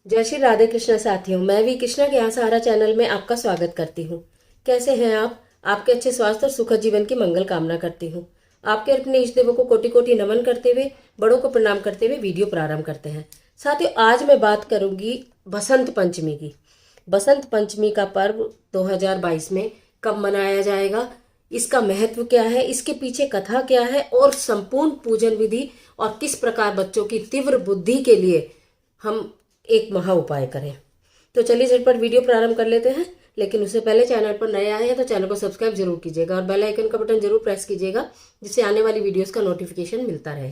जय श्री राधे कृष्ण साथियों, मैं भी कृष्णा के यहाँ सहारा चैनल में आपका स्वागत करती हूँ। कैसे हैं आप? आपके अच्छे स्वास्थ्य और सुखद जीवन की मंगल कामना करती हूँ। आपके अपने इष्ट देवों को कोटि कोटि नमन करते हुए, बड़ों को प्रणाम करते हुए वीडियो प्रारंभ करते हैं। साथियों, आज मैं बात करूंगी बसंत पंचमी की। बसंत पंचमी का पर्व 2022 में कब मनाया जाएगा, इसका महत्व क्या है, इसके पीछे कथा क्या है और संपूर्ण पूजन विधि और किस प्रकार बच्चों की तीव्र बुद्धि के लिए हम एक महा उपाय करें। तो चलिए झटपट वीडियो प्रारंभ कर लेते हैं। लेकिन उससे पहले चैनल पर नए आए हैं तो चैनल को सब्सक्राइब जरूर कीजिएगा और बेल आइकन का बटन जरूर प्रेस कीजिएगा, जिससे आने वाली वीडियोस का नोटिफिकेशन मिलता रहे।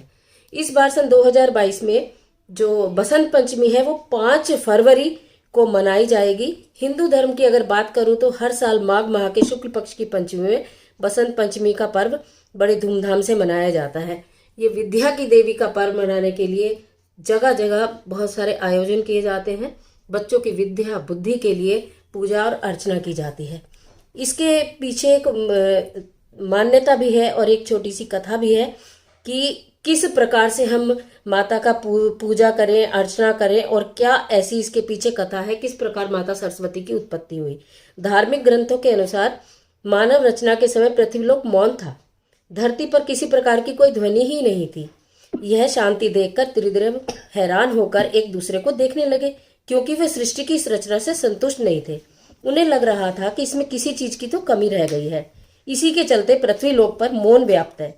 इस बार सन 2022 में जो बसंत पंचमी है वो 5 फरवरी को मनाई जाएगी। हिंदू धर्म की अगर बात करूं तो हर साल माघ माह के शुक्ल पक्ष की पंचमी में बसंत पंचमी का पर्व बड़े धूमधाम से मनाया जाता है। ये विद्या की देवी का पर्व मनाने के लिए जगह जगह बहुत सारे आयोजन किए जाते हैं। बच्चों की विद्या बुद्धि के लिए पूजा और अर्चना की जाती है। इसके पीछे एक मान्यता भी है और एक छोटी सी कथा भी है कि किस प्रकार से हम माता का पूजा करें, अर्चना करें और क्या ऐसी इसके पीछे कथा है, किस प्रकार माता सरस्वती की उत्पत्ति हुई। धार्मिक ग्रंथों के अनुसार मानव रचना के समय पृथ्वीलोक मौन था। धरती पर किसी प्रकार की कोई ध्वनि ही नहीं थी। यह शांति देखकर त्रिदेव हैरान होकर एक दूसरे को देखने लगे, क्योंकि वे सृष्टि की इस रचना से संतुष्ट नहीं थे। उन्हें लग रहा था कि इसमें किसी चीज की तो कमी रह गई है। इसी के चलते पृथ्वी लोक पर मौन व्याप्त है।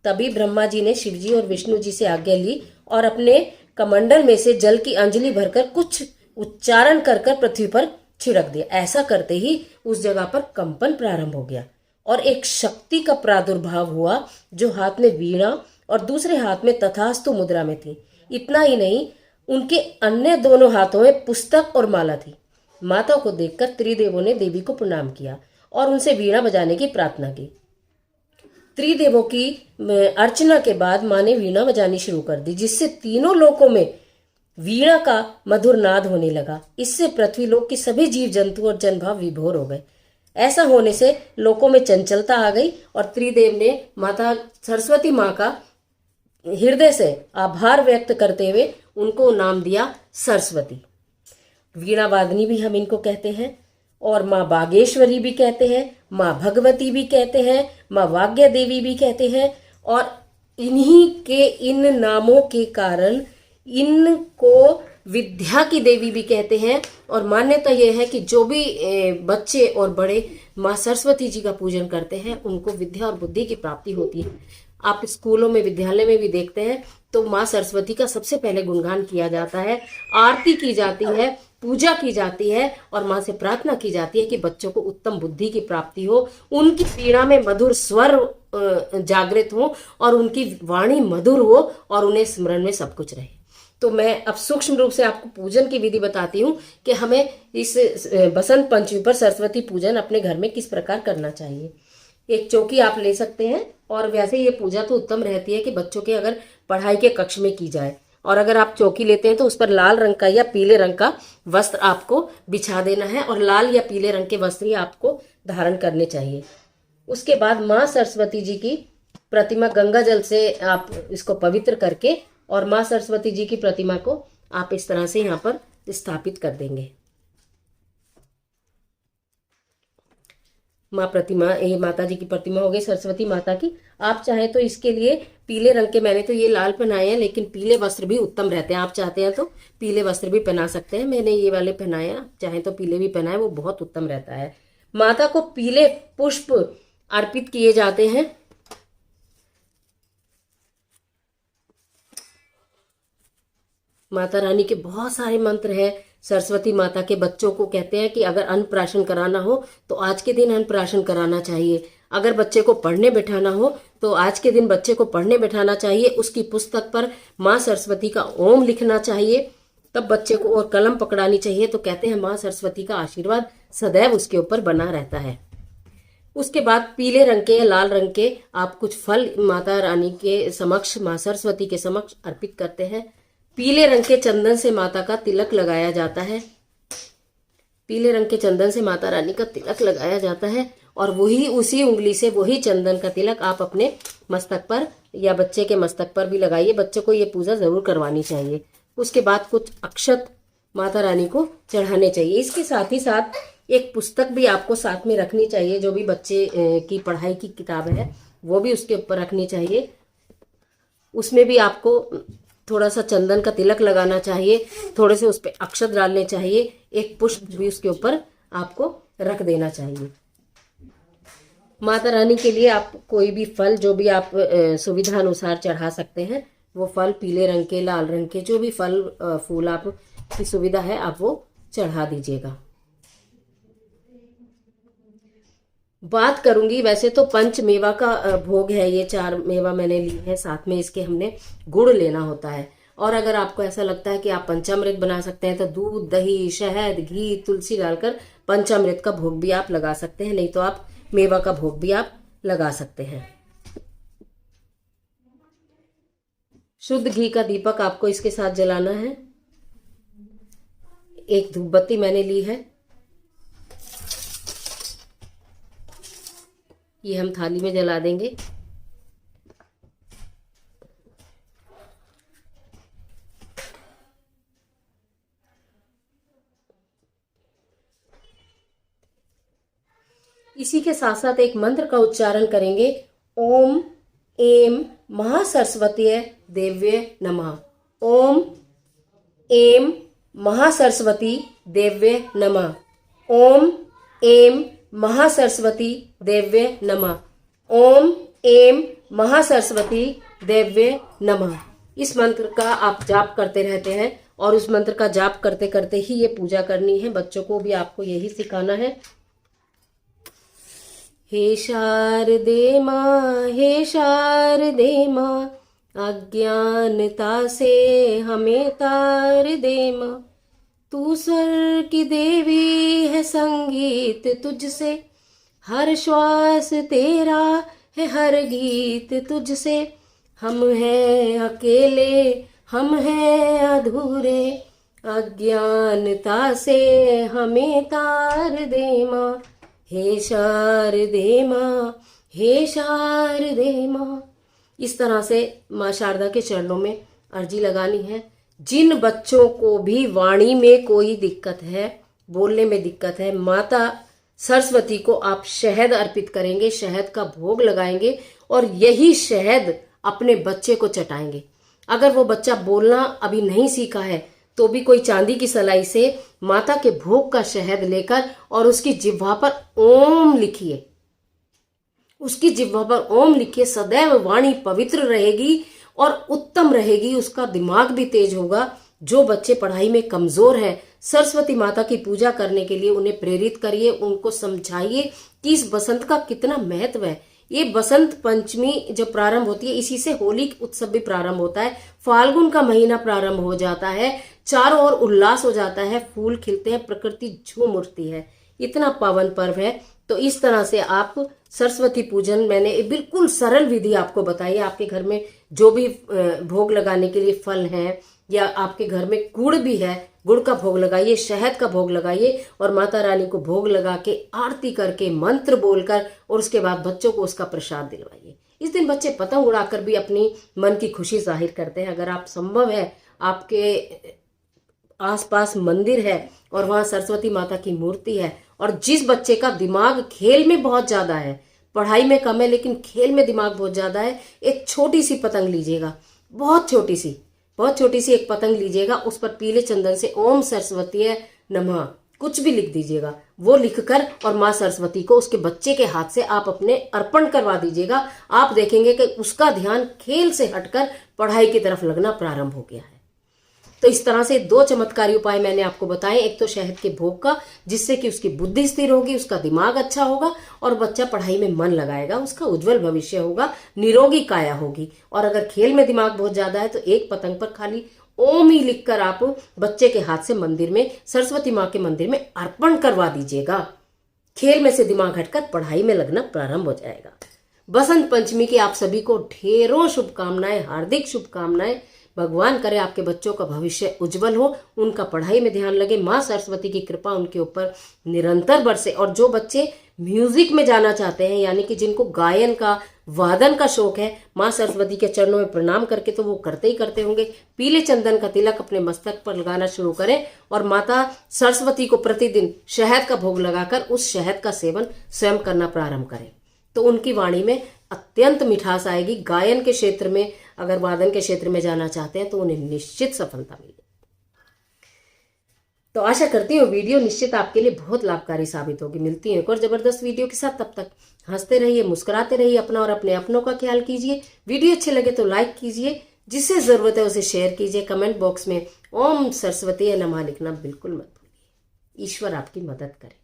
तभी ब्रह्मा जी ने शिव जी और विष्णु जी से आज्ञा ली और अपने कमंडल में से जल की अंजलि भरकर कुछ उच्चारण कर पृथ्वी पर छिड़क दिया। ऐसा करते ही उस जगह पर कंपन प्रारंभ हो गया और एक शक्ति का प्रादुर्भाव हुआ, जो हाथ में वीणा और दूसरे हाथ में तथास्तु मुद्रा में थी। इतना ही नहीं, उनके अन्य दोनों हाथों में पुस्तक और माला थी। माता को देखकर त्रिदेवों ने देवी को प्रणाम किया और उनसे वीणा बजाने की प्रार्थना की। त्रिदेवों की अर्चना के बाद माँ ने वीणा बजानी शुरू कर दी, जिससे तीनों लोकों में वीणा का मधुर नाद होने लगा। इससे पृथ्वी लोक के सभी जीव जंतु और जनभाव विभोर हो गए। ऐसा होने से लोकों में चंचलता आ गई और त्रिदेव ने माता सरस्वती माँ का हृदय से आभार व्यक्त करते हुए उनको नाम दिया सरस्वती। वीणा वादनी भी हम इनको कहते हैं और माँ बागेश्वरी भी कहते हैं, माँ भगवती भी कहते हैं, माँ वाग्य देवी भी कहते हैं। और इन्हीं के इन नामों के कारण इनको विद्या की देवी भी कहते हैं। और मान्यता यह है कि जो भी बच्चे और बड़े माँ सरस्वती जी का पूजन करते हैं उनको विद्या और बुद्धि की प्राप्ति होती है। आप स्कूलों में, विद्यालय में भी देखते हैं तो माँ सरस्वती का सबसे पहले गुणगान किया जाता है, आरती की जाती है, पूजा की जाती है और माँ से प्रार्थना की जाती है कि बच्चों को उत्तम बुद्धि की प्राप्ति हो, उनकी वीणा में मधुर स्वर जागृत हो और उनकी वाणी मधुर हो और उन्हें स्मरण में सब कुछ रहे। तो मैं अब सूक्ष्म रूप से आपको पूजन की विधि बताती हूँ कि हमें इस बसंत पंचमी पर सरस्वती पूजन अपने घर में किस प्रकार करना चाहिए। एक चौकी आप ले सकते हैं और वैसे ये पूजा तो उत्तम रहती है कि बच्चों के अगर पढ़ाई के कक्ष में की जाए। और अगर आप चौकी लेते हैं तो उस पर लाल रंग का या पीले रंग का वस्त्र आपको बिछा देना है और लाल या पीले रंग के वस्त्र ही आपको धारण करने चाहिए। उसके बाद माँ सरस्वती जी की प्रतिमा गंगा जल से आप इसको पवित्र करके और माँ सरस्वती जी की प्रतिमा को आप इस तरह से यहाँ पर स्थापित कर देंगे। माँ प्रतिमा, ये माता जी की प्रतिमा हो गई सरस्वती माता की। आप चाहें तो इसके लिए पीले रंग के, मैंने तो ये लाल पहनाए हैं लेकिन पीले वस्त्र भी उत्तम रहते हैं। आप चाहते हैं तो पीले वस्त्र भी पहना सकते हैं। मैंने ये वाले पहनाए हैं, चाहे तो पीले भी पहनाए, वो बहुत उत्तम रहता है। माता को पीले पुष्प अर्पित किए जाते हैं। माता रानी के बहुत सारे मंत्र हैं। सरस्वती माता के बच्चों को कहते हैं कि अगर अन्नप्राशन कराना हो तो आज के दिन अन्नप्राशन कराना चाहिए। अगर बच्चे को पढ़ने बैठाना हो तो आज के दिन बच्चे को पढ़ने बैठाना चाहिए। उसकी पुस्तक पर माँ सरस्वती का ओम लिखना चाहिए, तब बच्चे को, और कलम पकड़ानी चाहिए। तो कहते हैं माँ सरस्वती का आशीर्वाद सदैव उसके ऊपर बना रहता है। उसके बाद पीले रंग के या लाल रंग के आप कुछ फल माता रानी के समक्ष, माँ सरस्वती के समक्ष अर्पित करते हैं। पीले रंग के चंदन से माता का तिलक लगाया जाता है। पीले रंग के चंदन से माता रानी का तिलक लगाया जाता है और वही उसी उंगली से वही चंदन का तिलक आप अपने मस्तक पर या बच्चे के मस्तक पर भी लगाइए। बच्चे को ये पूजा जरूर करवानी चाहिए। उसके बाद कुछ अक्षत माता रानी को चढ़ाने चाहिए। इसके साथ ही साथ एक पुस्तक भी आपको साथ में रखनी चाहिए, जो भी बच्चे की पढ़ाई की किताब है वो भी उसके ऊपर रखनी चाहिए। उसमें भी आपको थोड़ा सा चंदन का तिलक लगाना चाहिए, थोड़े से उस पर अक्षत डालने चाहिए, एक पुष्प भी उसके ऊपर आपको रख देना चाहिए। माता रानी के लिए आप कोई भी फल, जो भी आप सुविधा अनुसार चढ़ा सकते हैं, वो फल पीले रंग के, लाल रंग के, जो भी फल फूल आप की सुविधा है आप वो चढ़ा दीजिएगा। बात करूंगी, वैसे तो पंच मेवा का भोग है, ये 4 मेवा मैंने ली है, साथ में इसके हमने गुड़ लेना होता है। और अगर आपको ऐसा लगता है कि आप पंचामृत बना सकते हैं तो दूध, दही, शहद, घी, तुलसी डालकर पंचामृत का भोग भी आप लगा सकते हैं, नहीं तो आप मेवा का भोग भी आप लगा सकते हैं। शुद्ध घी का दीपक आपको इसके साथ जलाना है। एक धूप बत्ती मैंने ली है, ये हम थाली में जला देंगे। इसी के साथ साथ एक मंत्र का उच्चारण करेंगे, ओम एम महासरस्वतीय देव्य नमः। ओम एम महासरस्वती देव्य नमः। ओम एम महासरस्वती देव्य नमः। ओम एम महासरस्वती देव्य नमः। इस मंत्र का आप जाप करते रहते हैं और उस मंत्र का जाप करते करते ही ये पूजा करनी है। बच्चों को भी आपको यही सिखाना है। हे शारदे माँ, हे शारदे माँ, अज्ञानता से हमें तार दे माँ। तू स्वर की देवी है, संगीत तुझसे, हर श्वास तेरा है, हर गीत तुझसे। हम हैं अकेले, हम हैं अधूरे, अज्ञानता से हमें तार दे माँ। हे शारदे माँ, हे शारदे माँ। इस तरह से माँ शारदा के चरणों में अर्जी लगानी है। जिन बच्चों को भी वाणी में कोई दिक्कत है, बोलने में दिक्कत है, माता सरस्वती को आप शहद अर्पित करेंगे, शहद का भोग लगाएंगे और यही शहद अपने बच्चे को चटाएंगे। अगर वो बच्चा बोलना अभी नहीं सीखा है तो भी कोई चांदी की सलाई से माता के भोग का शहद लेकर और उसकी जिह्वा पर ओम लिखिए, उसकी जिह्वा पर ओम लिखिए। सदैव वाणी पवित्र रहेगी और उत्तम रहेगी, उसका दिमाग भी तेज होगा। जो बच्चे पढ़ाई में कमजोर हैं, सरस्वती माता की पूजा करने के लिए उन्हें प्रेरित करिए, उनको समझाइए कि इस बसंत का कितना महत्व है। ये बसंत पंचमी जब प्रारंभ होती है, इसी से होली उत्सव भी प्रारंभ होता है। फाल्गुन का महीना प्रारंभ हो जाता है, चारों ओर उल्लास हो जाता है, फूल खिलते हैं, प्रकृति झूम उठती है। इतना पावन पर्व है। तो इस तरह से आप सरस्वती पूजन, मैंने बिल्कुल सरल विधि आपको बताई। आपके घर में जो भी भोग लगाने के लिए फल हैं या आपके घर में गुड़ भी है, गुड़ का भोग लगाइए, शहद का भोग लगाइए और माता रानी को भोग लगा के आरती करके मंत्र बोलकर और उसके बाद बच्चों को उसका प्रसाद दिलवाइए। इस दिन बच्चे पतंग उड़ाकर भी अपनी मन की खुशी जाहिर करते हैं। अगर आप संभव है, आपके आसपास मंदिर है और वहां सरस्वती माता की मूर्ति है और जिस बच्चे का दिमाग खेल में बहुत ज्यादा है, पढ़ाई में कम है लेकिन खेल में दिमाग बहुत ज्यादा है, एक छोटी सी पतंग लीजिएगा, बहुत छोटी सी एक पतंग लीजिएगा, उस पर पीले चंदन से ओम सरस्वती नमः कुछ भी लिख दीजिएगा। वो लिखकर और माँ सरस्वती को उसके बच्चे के हाथ से आप अपने अर्पण करवा दीजिएगा। आप देखेंगे कि उसका ध्यान खेल से हटकर पढ़ाई की तरफ लगना प्रारंभ हो गया है। तो इस तरह से 2 चमत्कारी उपाय मैंने आपको बताए। एक तो शहद के भोग का, जिससे कि उसकी बुद्धि स्थिर होगी, उसका दिमाग अच्छा होगा और बच्चा पढ़ाई में मन लगाएगा, उसका उज्जवल भविष्य होगा, निरोगी काया होगी। और अगर खेल में दिमाग बहुत ज्यादा है तो एक पतंग पर खाली ओम ही लिखकर आप बच्चे के हाथ से मंदिर में, सरस्वती माँ के मंदिर में अर्पण करवा दीजिएगा। खेल में से दिमाग हटकर पढ़ाई में लगना प्रारंभ हो जाएगा। बसंत पंचमी की आप सभी को ढेरों शुभकामनाएं, हार्दिक शुभकामनाएं। भगवान करे आपके बच्चों का भविष्य उज्जवल हो, उनका पढ़ाई में ध्यान लगे, माँ सरस्वती की कृपा उनके ऊपर निरंतर बरसे। और जो बच्चे म्यूजिक में जाना चाहते हैं, यानी कि जिनको गायन का, वादन का शौक है, माँ सरस्वती के चरणों में प्रणाम करके तो वो करते ही करते होंगे, पीले चंदन का तिलक अपने मस्तक पर लगाना शुरू करें और माता सरस्वती को प्रतिदिन शहद का भोग लगाकर उस शहद का सेवन स्वयं करना प्रारंभ करें, तो उनकी वाणी में अत्यंत मिठास आएगी। गायन के क्षेत्र में, अगर वादन के क्षेत्र में जाना चाहते हैं तो उन्हें निश्चित सफलता मिलेगी। तो आशा करती हूँ वीडियो निश्चित आपके लिए बहुत लाभकारी साबित होगी। मिलती है एक और जबरदस्त वीडियो के साथ, तब तक हंसते रहिए, मुस्कुराते रहिए, अपना और अपने अपनों का ख्याल कीजिए। वीडियो अच्छे लगे तो लाइक कीजिए, जिसे जरूरत है उसे शेयर कीजिए। कमेंट बॉक्स में ओम सरस्वती नमः लिखना बिल्कुल मत भूलिए। ईश्वर आपकी मदद करे।